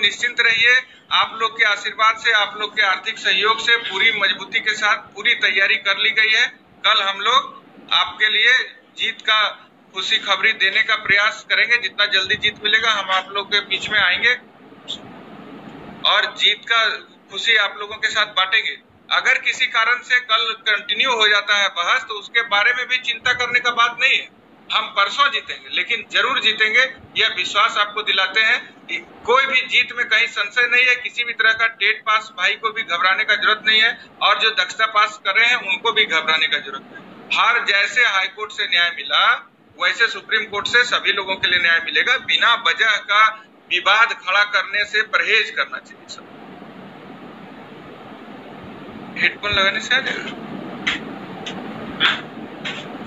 निश्चिंत रहिए, आप लोग के आशीर्वाद से, आप लोग के आर्थिक सहयोग से पूरी मजबूती के साथ पूरी तैयारी कर ली गई है। कल हम लोग आपके लिए जीत का खुशी खबरी देने का प्रयास करेंगे। जितना जल्दी जीत मिलेगा हम आप लोग के बीच में आएंगे और जीत का खुशी आप लोगों के साथ बांटेंगे। अगर किसी कारण से कल कंटिन्यू हो जाता है बहस, तो उसके बारे में भी चिंता करने का बात नहीं है। हम परसों जीतेंगे, लेकिन जरूर जीतेंगे, यह विश्वास आपको दिलाते हैं। कोई भी जीत में कहीं संशय नहीं है। किसी भी तरह का टेट पास भाई को भी घबराने का जरूरत नहीं है, और जो दक्षता पास कर रहे हैं उनको भी घबराने का जरूरत नहीं। हर जैसे हाईकोर्ट से न्याय मिला, वैसे सुप्रीम कोर्ट से सभी लोगों के लिए न्याय मिलेगा। बिना वजह का विवाद खड़ा करने से परहेज करना चाहिए। सब हेडफोन लगाने से आ जाएगा,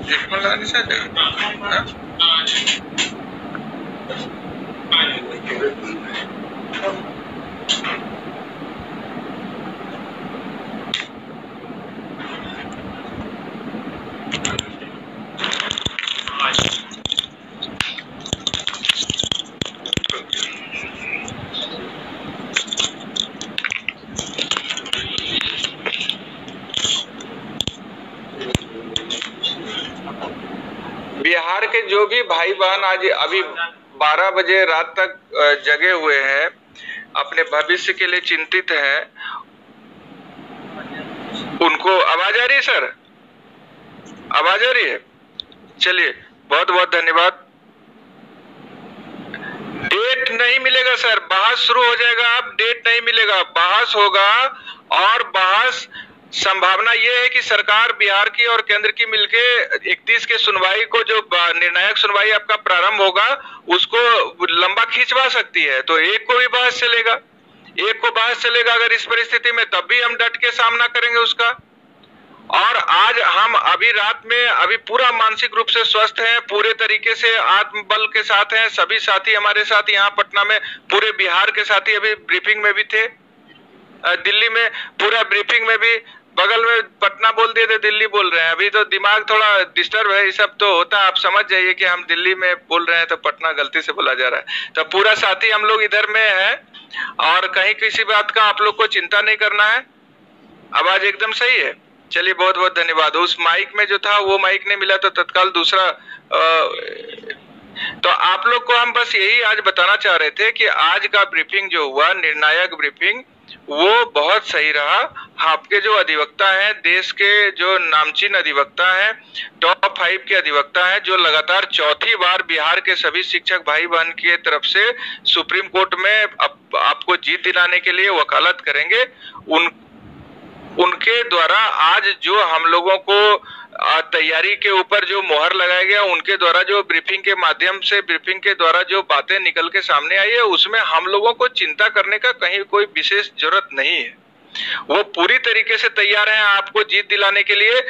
हेडफोन लगाने से आ जाएगा। बिहार के जो भी भाई बहन आज अभी 12 बजे रात तक जगे हुए हैं, अपने भविष्य के लिए चिंतित हैं, उनको आवाज आ रही है सर? आवाज आ रही है? चलिए, बहुत बहुत धन्यवाद। डेट नहीं मिलेगा सर, बहस शुरू हो जाएगा। अब डेट नहीं मिलेगा, बहस होगा। और बहस संभावना ये है कि सरकार बिहार की और केंद्र की मिलके 31 के सुनवाई को, जो निर्णायक सुनवाई आपका प्रारंभ होगा, उसको लंबा खींचवा सकती है। तो एक को भी बहस चलेगा, एक को बहस चलेगा अगर इस परिस्थिति में, तब भी हम डट के सामना करेंगे उसका। और आज हम अभी रात में अभी पूरा मानसिक रूप से स्वस्थ हैं, पूरे तरीके से आत्मबल के साथ हैं। सभी साथी हमारे साथ यहाँ पटना में, पूरे बिहार के साथी अभी ब्रीफिंग में भी थे। दिल्ली में पूरा ब्रीफिंग में भी, बगल में पटना बोल दिए थे, दिल्ली बोल रहे हैं। अभी तो दिमाग थोड़ा डिस्टर्ब है, ये सब तो होता है। आप समझ जाइए कि हम दिल्ली में बोल रहे हैं तो पटना गलती से बोला जा रहा है। तो पूरा साथी हम लोग इधर में है, और कहीं किसी बात का आप लोग को चिंता नहीं करना है। आवाज एकदम सही है। चलिए, बहुत बहुत धन्यवाद। उस माइक में जो था वो माइक नहीं मिला, तो तत्काल दूसरा। तो आप लोग को हम बस यही आज बताना चाह रहे थे कि आज का ब्रीफिंग जो हुआ, निर्णायक ब्रीफिंग, वो बहुत सही रहा। आपके जो अधिवक्ता हैं, देश के जो नामचीन अधिवक्ता हैं, टॉप 5 के अधिवक्ता हैं, जो लगातार चौथी बार बिहार के सभी शिक्षक भाई बहन की तरफ से सुप्रीम कोर्ट में आपको जीत दिलाने के लिए वकालत करेंगे, उनके द्वारा आज जो हम लोगों को तैयारी के ऊपर जो मोहर लगाया गया, उनके द्वारा जो ब्रीफिंग के माध्यम से, ब्रीफिंग के द्वारा जो बातें निकल के सामने आई है, उसमें हम लोगों को चिंता करने का कहीं कोई विशेष जरूरत नहीं है। वो पूरी तरीके से तैयार हैं आपको जीत दिलाने के लिए।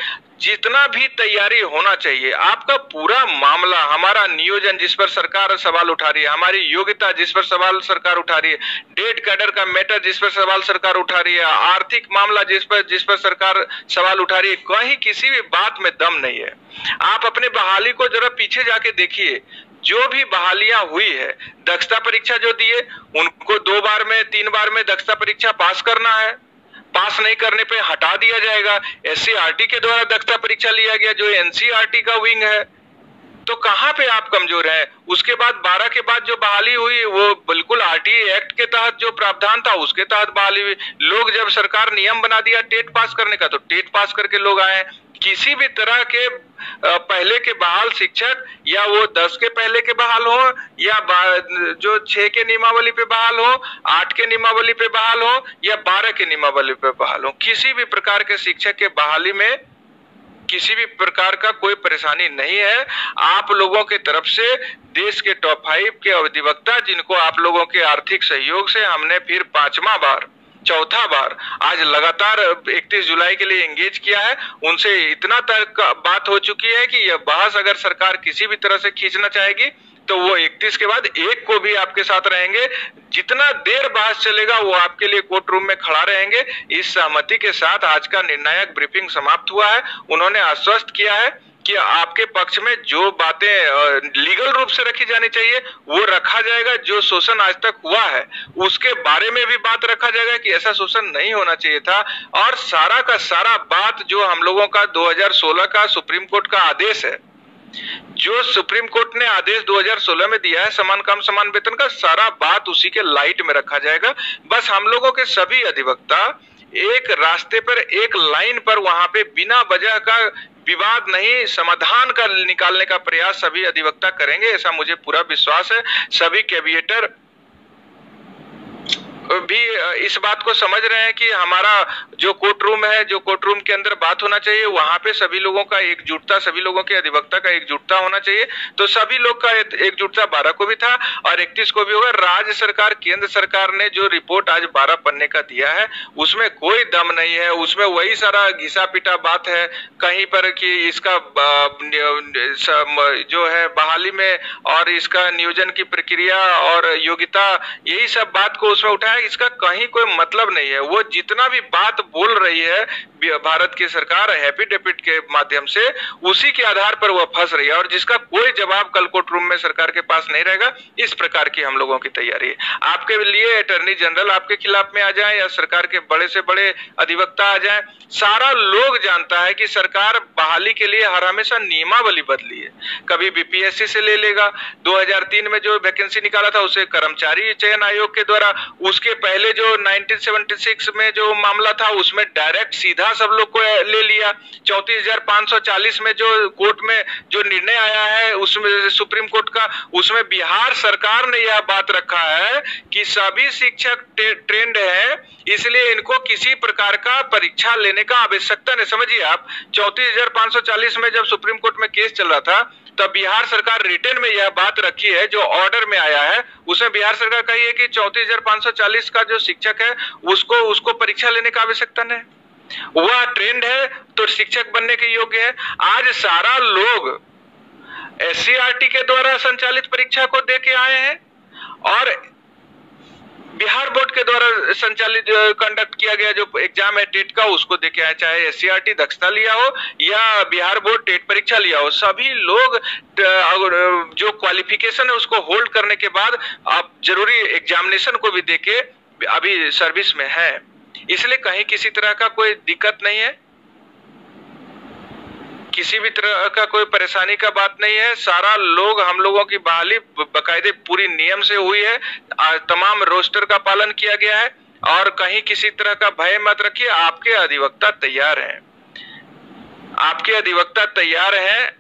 जितना भी तैयारी होना चाहिए, आपका पूरा मामला, हमारा नियोजन जिस पर सरकार सवाल उठा रही है, हमारी योग्यता जिस पर सवाल सरकार उठा रही है, डेट कैडर का मैटर जिस पर सवाल सरकार उठा रही है, आर्थिक मामला जिस पर सरकार सवाल उठा रही है, कहीं किसी भी बात में दम नहीं है। आप अपने बहाली को जरा पीछे जाके देखिए। जो भी बहालियां हुई है, दक्षता परीक्षा जो दिए, उनको 2 बार में 3 बार में दक्षता परीक्षा पास करना है, पास नहीं करने पे हटा दिया जाएगा। SCRT के द्वारा दक्षता परीक्षा लिया गया, जो NCRT का विंग है। तो कहां पे आप कमजोर हैं? उसके बाद 12 के बाद जो बहाली हुई, वो बिल्कुल RTI एक्ट के तहत जो प्रावधान था उसके तहत बहाली हुई। लोग, जब सरकार नियम बना दिया टेट पास करने का, तो टेट पास करके लोग आए। किसी भी तरह के पहले के बहाल शिक्षक, या वो 10 के पहले के बहाल हो, या जो 6 के नियमावली पे बहाल हो, 8 के नियमावली पे बहाल हो, या 12 के नियमावली पे बहाल हो, किसी भी प्रकार के शिक्षक के बहाली में किसी भी प्रकार का कोई परेशानी नहीं है। आप लोगों के तरफ से देश के टॉप 5 के अधिवक्ता, जिनको आप लोगों के आर्थिक सहयोग से हमने फिर 5वां बार, चौथा बार आज लगातार 31 जुलाई के लिए एंगेज किया है, उनसे इतना तक बात हो चुकी है कि यह बहस अगर सरकार किसी भी तरह से खींचना चाहेगी, तो वो 31 के बाद एक को भी आपके साथ रहेंगे। जितना देर बहस चलेगा वो आपके लिए कोर्ट रूम में खड़ा रहेंगे। इस सहमति के साथ आज का निर्णायक ब्रीफिंग समाप्त हुआ है। उन्होंने आश्वस्त किया है कि आपके पक्ष में जो बातें लीगल रूप से रखी जानी चाहिए वो रखा जाएगा। जो शोषण आज तक हुआ है उसके बारे में भी बात रखा जाएगा कि ऐसा शोषण नहीं होना चाहिए था। और सारा का सारा बात जो हम लोगों का 2016 का सुप्रीम कोर्ट का आदेश है, जो सुप्रीम कोर्ट ने आदेश 2016 में दिया है समान काम समान वेतन का, सारा बात उसी के लाइट में रखा जाएगा। बस हम लोगों के सभी अधिवक्ता एक रास्ते पर, एक लाइन पर वहां पे बिना वजह का विवाद नहीं, समाधान का निकालने का प्रयास सभी अधिवक्ता करेंगे, ऐसा मुझे पूरा विश्वास है। सभी कैविएटर भी इस बात को समझ रहे हैं कि हमारा जो कोर्ट रूम है, जो कोर्ट रूम के अंदर बात होना चाहिए, वहां पे सभी लोगों का एकजुटता, सभी लोगों के अधिवक्ता का एकजुटता होना चाहिए। तो सभी लोग का एकजुटता 12 को भी था और 31 को भी होगा। राज्य सरकार, केंद्र सरकार ने जो रिपोर्ट आज 12 पन्ने का दिया है उसमें कोई दम नहीं है, उसमें वही सारा घिसा पिटा बात है कहीं पर कि इसका जो है बहाली में और इसका नियोजन की प्रक्रिया और योग्यता, यही सब बात को उसमें उठाया। इसका कहीं कोई मतलब नहीं है। वो जितना भी बात बोल रही है भारत की सरकार एफिडेविट के माध्यम से, उसी के आधार पर वह फंस रही है और जिसका कोई जवाब कल कोर्ट रूम में सरकार के पास नहीं रहेगा। इस प्रकार की हम लोगों की तैयारी है। आपके लिए अटॉर्नी जनरल आपके खिलाफ में आ जाए या सरकार के बड़े से बड़े अधिवक्ता आ जाए, सारा लोग जानता है कि सरकार बहाली के लिए हर हमेशा नियमावली बदली है। कभी बीपीएससी से ले लेगा, 2003 में जो वैकेंसी निकाला था उसे कर्मचारी चयन आयोग के द्वारा, उसके पहले जो 1976 में जो मामला था उसमें डायरेक्ट सीधा सब लोग को ले लिया। 34,540 में जो कोर्ट में जो निर्णय आया है उसमें सुप्रीम कोर्ट का, उसमें बिहार सरकार ने यह बात रखा है कि सभी शिक्षक ट्रेंड है, इसलिए इनको किसी प्रकार का परीक्षा लेने का आवश्यकता नहीं। समझिए आप, 34,540 में जब सुप्रीम कोर्ट में केस चल रहा था तब बिहार सरकार रिटर्न में यह बात रखी है, जो ऑर्डर में आया है उसमें बिहार सरकार कही है कि 34,540 का जो शिक्षक है उसको परीक्षा लेने का आवश्यकता नहीं, वह ट्रेंड है तो शिक्षक बनने के योग्य है। आज सारा लोग एससीईआरटी के द्वारा संचालित परीक्षा को दे के आए हैं और बिहार बोर्ड के द्वारा संचालित कंडक्ट किया गया जो एग्जाम है टेट का, उसको देके आए। चाहे एससीईआरटी दक्षता लिया हो या बिहार बोर्ड टेट परीक्षा लिया हो, सभी लोग जो क्वालिफिकेशन है उसको होल्ड करने के बाद आप जरूरी एग्जामिनेशन को भी देके अभी सर्विस में है। इसलिए कहीं किसी तरह का कोई दिक्कत नहीं है, किसी भी तरह का कोई परेशानी का बात नहीं है। सारा लोग, हम लोगों की बहाली बाकायदे पूरी नियम से हुई है, तमाम रोस्टर का पालन किया गया है और कहीं किसी तरह का भय मत रखिए। आपके अधिवक्ता तैयार हैं, आपके अधिवक्ता तैयार हैं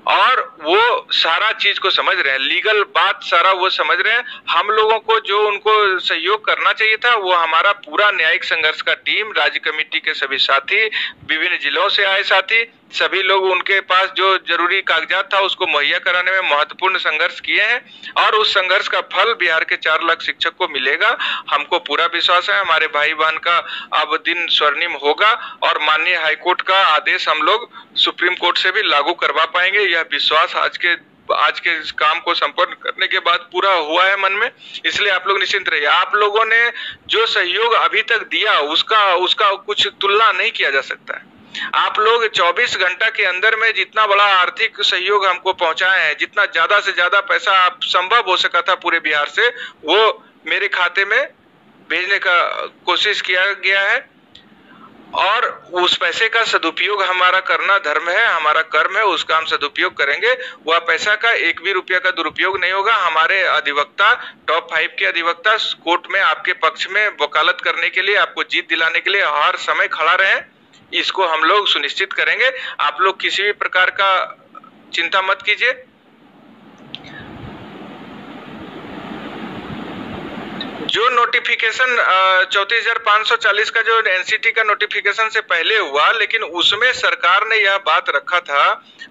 और वो सारा चीज को समझ रहे हैं, लीगल बात सारा वो समझ रहे हैं। हम लोगों को जो उनको सहयोग करना चाहिए था वो हमारा पूरा न्यायिक संघर्ष का टीम, राज्य कमेटी के सभी साथी, विभिन्न जिलों से आए साथी, सभी लोग उनके पास जो जरूरी कागजात था उसको मुहैया कराने में महत्वपूर्ण संघर्ष किए हैं और उस संघर्ष का फल बिहार के 4 लाख शिक्षक को मिलेगा। हमको पूरा विश्वास है हमारे भाई बहन का अब दिन स्वर्णिम होगा और माननीय हाईकोर्ट का आदेश हम लोग सुप्रीम कोर्ट से भी लागू करवा पाएंगे। यह विश्वास आज के इस काम को संपन्न करने के बाद पूरा हुआ है मन में, इसलिए आप लोग निश्चिंत रहिए। आप लोगों ने जो सहयोग अभी तक दिया उसका कुछ तुलना नहीं किया जा सकता है। आप लोग 24 घंटा के अंदर में जितना बड़ा आर्थिक सहयोग हमको पहुंचाए हैं, जितना ज्यादा से ज्यादा पैसा आप संभव हो सका था पूरे बिहार से, वो मेरे खाते में भेजने का कोशिश किया गया है और उस पैसे का सदुपयोग हमारा करना धर्म है, हमारा कर्म है, उसका हम सदुपयोग करेंगे। वह पैसा का एक भी रुपया का दुरुपयोग नहीं होगा। हमारे अधिवक्ता, टॉप 5 के अधिवक्ता कोर्ट में आपके पक्ष में वकालत करने के लिए, आपको जीत दिलाने के लिए हर समय खड़ा रहे, इसको हम लोग सुनिश्चित करेंगे। आप लोग किसी भी प्रकार का चिंता मत कीजिए। जो नोटिफिकेशन 34,540 का जो एनसीटी का नोटिफिकेशन से पहले हुआ, लेकिन उसमें सरकार ने यह बात रखा था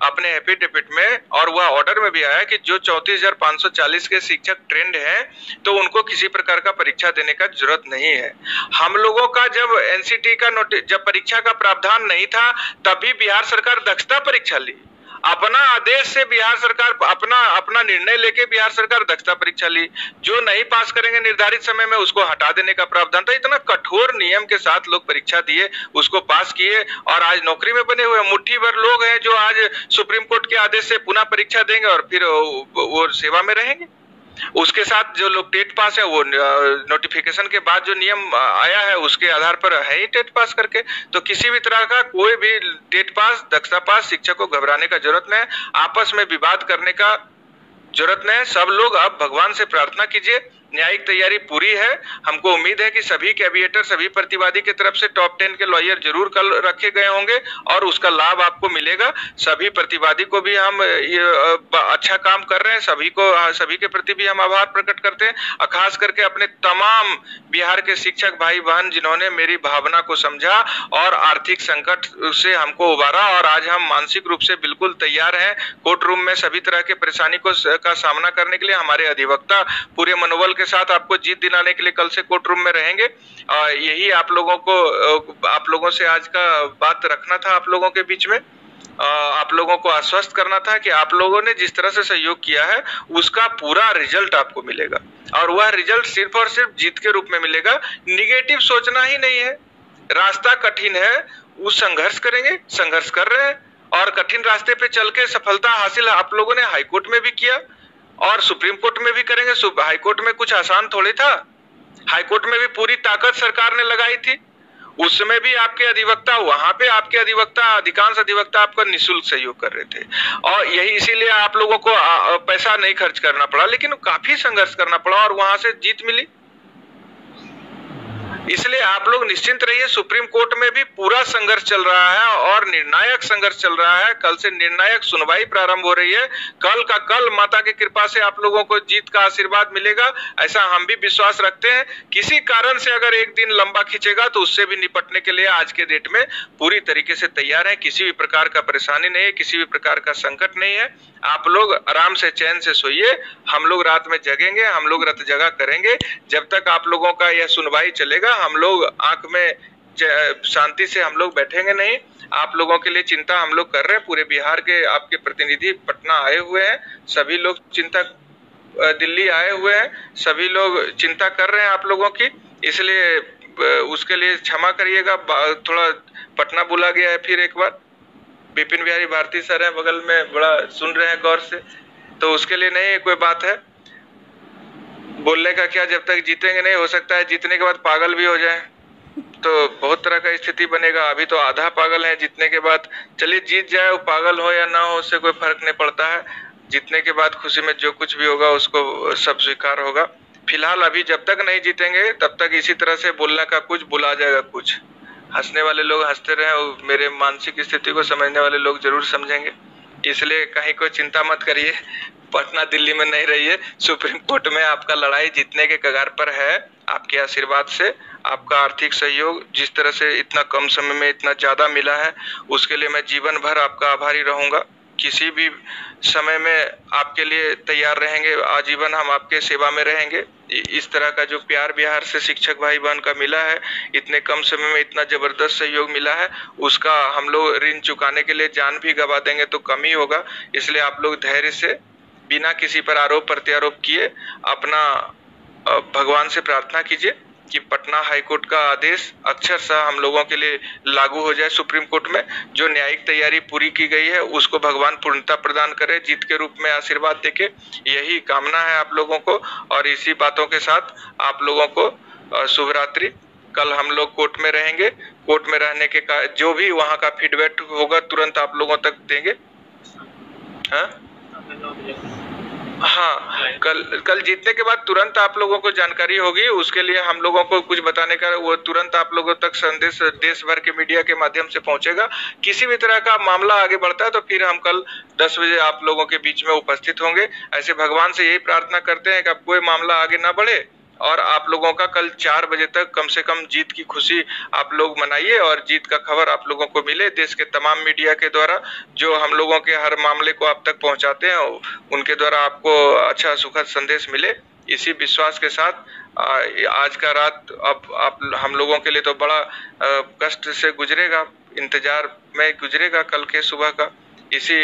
अपने एफिडेविट में और वह ऑर्डर में भी आया कि जो 34,540 के शिक्षक ट्रेंड हैं तो उनको किसी प्रकार का परीक्षा देने का जरूरत नहीं है। हम लोगों का जब एनसीटी का जब परीक्षा का प्रावधान नहीं था तभी बिहार सरकार दक्षता परीक्षा ली। अपना आदेश से बिहार सरकार अपना अपना निर्णय लेके बिहार सरकार दक्षता परीक्षा ली। जो नहीं पास करेंगे निर्धारित समय में उसको हटा देने का प्रावधान था। इतना कठोर नियम के साथ लोग परीक्षा दिए, उसको पास किए और आज नौकरी में बने हुए मुट्ठी भर लोग हैं जो आज सुप्रीम कोर्ट के आदेश से पुनः परीक्षा देंगे और फिर वो सेवा में रहेंगे। उसके साथ जो लोग टेट पास है वो नोटिफिकेशन के बाद जो नियम आया है उसके आधार पर है ही टेट पास करके। तो किसी भी तरह का कोई भी टेट पास दक्षता पास शिक्षक को घबराने का जरूरत नहीं है, आपस में विवाद करने का जरूरत नहीं है। सब लोग अब भगवान से प्रार्थना कीजिए, न्यायिक तैयारी पूरी है। हमको उम्मीद है कि सभी कैविएटर सभी प्रतिवादी की तरफ से टॉप 10 के लॉयर जरूर कल रखे गए होंगे और उसका लाभ आपको मिलेगा। सभी प्रतिवादी को भी हम अच्छा काम कर रहे हैं, सभी के प्रति भी हम आभार प्रकट करते हैं। खास करके अपने तमाम बिहार के शिक्षक भाई बहन जिन्होंने मेरी भावना को समझा और आर्थिक संकट से हमको उबारा और आज हम मानसिक रूप से बिल्कुल तैयार हैं कोर्ट रूम में सभी तरह के परेशानी का सामना करने के लिए। हमारे अधिवक्ता पूरे मनोबल के साथ आपको जीत दिलाने के लिए कल से कोर्ट रूम में रहेंगे। यही आप लोगों से आज का बात रखना था, आप लोगों के बीच में आप लोगों को आश्वस्त करना था कि आप लोगों ने जिस तरह से सहयोग किया है उसका पूरा रिजल्ट आपको मिलेगा और वह रिजल्ट सिर्फ और सिर्फ जीत के रूप में मिलेगा। निगेटिव सोचना ही नहीं है। रास्ता कठिन है, वो संघर्ष करेंगे, संघर्ष कर रहे हैं और कठिन रास्ते पे चल के सफलता हासिल आप लोगों ने हाईकोर्ट में भी किया और सुप्रीम कोर्ट में भी करेंगे। हाईकोर्ट में कुछ आसान थोड़ी था, हाईकोर्ट में भी पूरी ताकत सरकार ने लगाई थी। उस समय भी आपके अधिवक्ता वहां पे आपके अधिवक्ता अधिकांश अधिवक्ता आपका निःशुल्क सहयोग कर रहे थे और यही इसीलिए आप लोगों को पैसा नहीं खर्च करना पड़ा, लेकिन काफी संघर्ष करना पड़ा और वहां से जीत मिली। इसलिए आप लोग निश्चिंत रहिए, सुप्रीम कोर्ट में भी पूरा संघर्ष चल रहा है और निर्णायक संघर्ष चल रहा है। कल से निर्णायक सुनवाई प्रारंभ हो रही है। कल का कल माता की कृपा से आप लोगों को जीत का आशीर्वाद मिलेगा, ऐसा हम भी विश्वास रखते हैं। किसी कारण से अगर एक दिन लंबा खींचेगा तो उससे भी निपटने के लिए आज के डेट में पूरी तरीके से तैयार है। किसी भी प्रकार का परेशानी नहीं है, किसी भी प्रकार का संकट नहीं है। आप लोग आराम से चैन से सोइए, हम लोग रात में जगेंगे, हम लोग रत जगा करेंगे। जब तक आप लोगों का यह सुनवाई चलेगा हम लोग आंख में शांति से हम लोग बैठेंगे नहीं। आप लोगों के लिए चिंता हम लोग कर रहे हैं। पूरे बिहार के आपके प्रतिनिधि पटना आए हुए हैं, सभी लोग दिल्ली आए हुए हैं, सभी लोग चिंता कर रहे हैं आप लोगों की। इसलिए उसके लिए क्षमा करिएगा, थोड़ा पटना बुला गया है फिर एक बार। बिपिन बिहारी भारती सर हैं बगल में, बड़ा सुन रहे हैं गौर से, तो उसके लिए नहीं कोई बात है। बोलने का क्या, जब तक जीतेंगे नहीं, हो सकता है जीतने के बाद पागल भी हो जाए तो बहुत तरह का स्थिति बनेगा। अभी तो आधा पागल है, जीतने के बाद चलिए जीत जाए, वो पागल हो या ना हो उससे कोई फर्क नहीं पड़ता है। जीतने के बाद खुशी में जो कुछ भी होगा उसको सब स्वीकार होगा। फिलहाल अभी जब तक नहीं जीतेंगे तब तक इसी तरह से बोलने का कुछ, बुला जाएगा कुछ। हंसने वाले लोग हंसते रहे, मेरे मानसिक स्थिति को समझने वाले लोग जरूर समझेंगे। इसलिए कहीं कोई चिंता मत करिए, पटना दिल्ली में नहीं रहिए। सुप्रीम कोर्ट में आपका लड़ाई जीतने के कगार पर है। आपके आशीर्वाद से, आपका आर्थिक सहयोग जिस तरह से इतना कम समय में इतना ज्यादा मिला है उसके लिए मैं जीवन भर आपका आभारी रहूंगा। किसी भी समय में आपके लिए तैयार रहेंगे, आजीवन हम आपके सेवा में रहेंगे। इस तरह का जो प्यार बिहार से शिक्षक भाई बहन का मिला है, इतने कम समय में इतना जबरदस्त सहयोग मिला है, उसका हम लोग ऋण चुकाने के लिए जान भी गवा देंगे तो कम ही होगा। इसलिए आप लोग धैर्य से, बिना किसी पर आरोप प्रत्यारोप किए, अपना भगवान से प्रार्थना कीजिए कि पटना हाईकोर्ट का आदेश अक्षरशः हम लोगों के लिए लागू हो जाए। सुप्रीम कोर्ट में जो न्यायिक तैयारी पूरी की गई है उसको भगवान पूर्णता प्रदान करे, जीत के रूप में आशीर्वाद देके। यही कामना है आप लोगों को और इसी बातों के साथ आप लोगों को शुभ रात्रि। कल हम लोग कोर्ट में रहेंगे, कोर्ट में रहने के का जो भी वहाँ का फीडबैक होगा तुरंत आप लोगों तक देंगे। हाँ, कल जीतने के बाद तुरंत आप लोगों को जानकारी होगी। उसके लिए हम लोगों को कुछ बताने का, वो तुरंत आप लोगों तक संदेश देश भर के मीडिया के माध्यम से पहुंचेगा। किसी भी तरह का मामला आगे बढ़ता है तो फिर हम कल 10 बजे आप लोगों के बीच में उपस्थित होंगे। ऐसे भगवान से यही प्रार्थना करते हैं कि अब कोई मामला आगे ना बढ़े और आप लोगों का कल 4 बजे तक कम से कम जीत की खुशी आप लोग मनाइए और जीत का खबर आप लोगों को मिले। देश के तमाम मीडिया के द्वारा जो हम लोगों के हर मामले को आप तक पहुंचाते हैं, उनके द्वारा आपको अच्छा सुखद संदेश मिले। इसी विश्वास के साथ आज का रात अब आप हम लोगों के लिए तो बड़ा कष्ट से गुजरेगा, इंतजार में गुजरेगा कल के सुबह का। इसी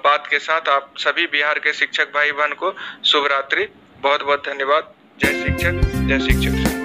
बात के साथ आप सभी बिहार के शिक्षक भाई बहन को शुभ रात्रि। बहुत बहुत धन्यवाद। जय शिक्षक, जय शिक्षक।